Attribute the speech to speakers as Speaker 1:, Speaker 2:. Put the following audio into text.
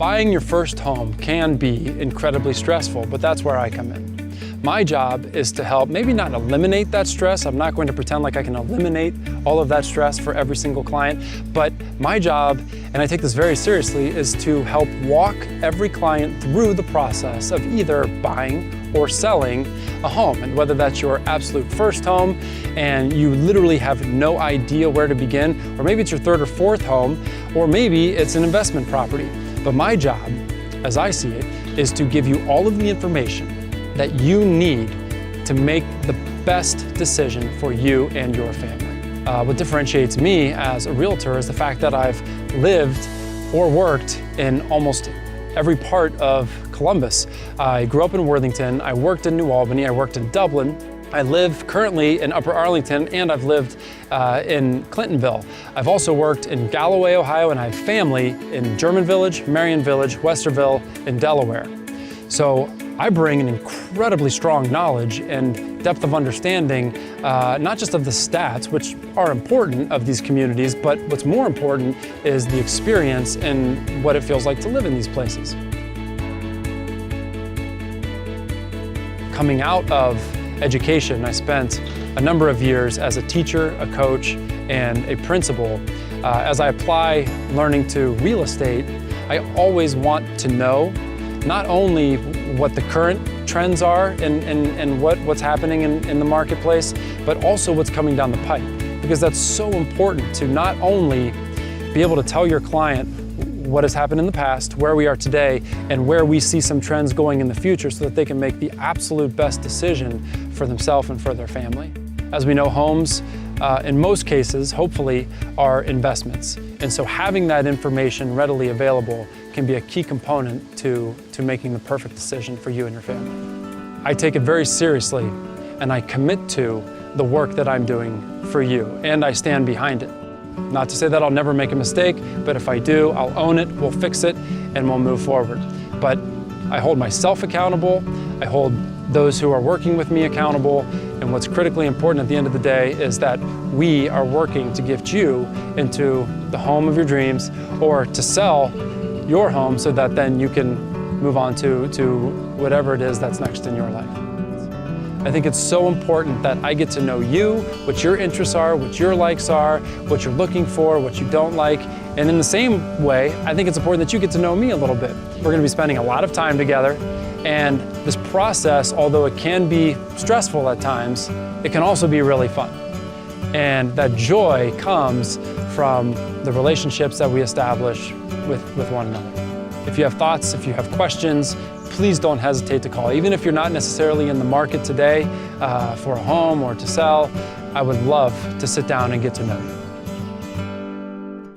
Speaker 1: Buying your first home can be incredibly stressful, but that's where I come in. My job is to help, maybe not eliminate that stress. I'm not going to pretend like I can eliminate all of that stress for every single client, but my job, and I take this very seriously, is to help walk every client through the process of either buying or selling a home. And whether that's your absolute first home and you literally have no idea where to begin, or maybe it's your third or fourth home, or maybe it's an investment property. But my job, as I see it, is to give you all of the information that you need to make the best decision for you and your family. What differentiates me as a realtor is the fact that I've lived or worked in almost every part of Columbus. I grew up in Worthington, I worked in New Albany, I worked in Dublin, I live currently in Upper Arlington, and I've lived in Clintonville. I've also worked in Galloway, Ohio, and I have family in German Village, Marion Village, Westerville, and Delaware. So I bring an incredibly strong knowledge and depth of understanding, not just of the stats, which are important of these communities, but what's more important is the experience and what it feels like to live in these places. Coming out of education, I spent a number of years as a teacher, a coach, and a principal. As I apply learning to real estate, I always want to know not only what the current trends are and what's happening in the marketplace, but also what's coming down the pipe. Because that's so important to not only be able to tell your client what has happened in the past, where we are today, and where we see some trends going in the future so that they can make the absolute best decision for themselves and for their family. As we know, homes, in most cases, hopefully, are investments. And so having that information readily available can be a key component to making the perfect decision for you and your family. I take it very seriously, and I commit to the work that I'm doing for you, and I stand behind it. Not to say that I'll never make a mistake, but if I do, I'll own it, we'll fix it, and we'll move forward. But I hold myself accountable, I hold those who are working with me accountable, and what's critically important at the end of the day is that we are working to gift you into the home of your dreams, or to sell your home so that then you can move on to whatever it is that's next in your life. I think it's so important that I get to know you, what your interests are, what your likes are, what you're looking for, what you don't like. And in the same way, I think it's important that you get to know me a little bit. We're going to be spending a lot of time together, and this process, although it can be stressful at times, it can also be really fun. And that joy comes from the relationships that we establish with one another. If you have thoughts, if you have questions, please don't hesitate to call. Even if you're not necessarily in the market today for a home or to sell, I would love to sit down and get to know you.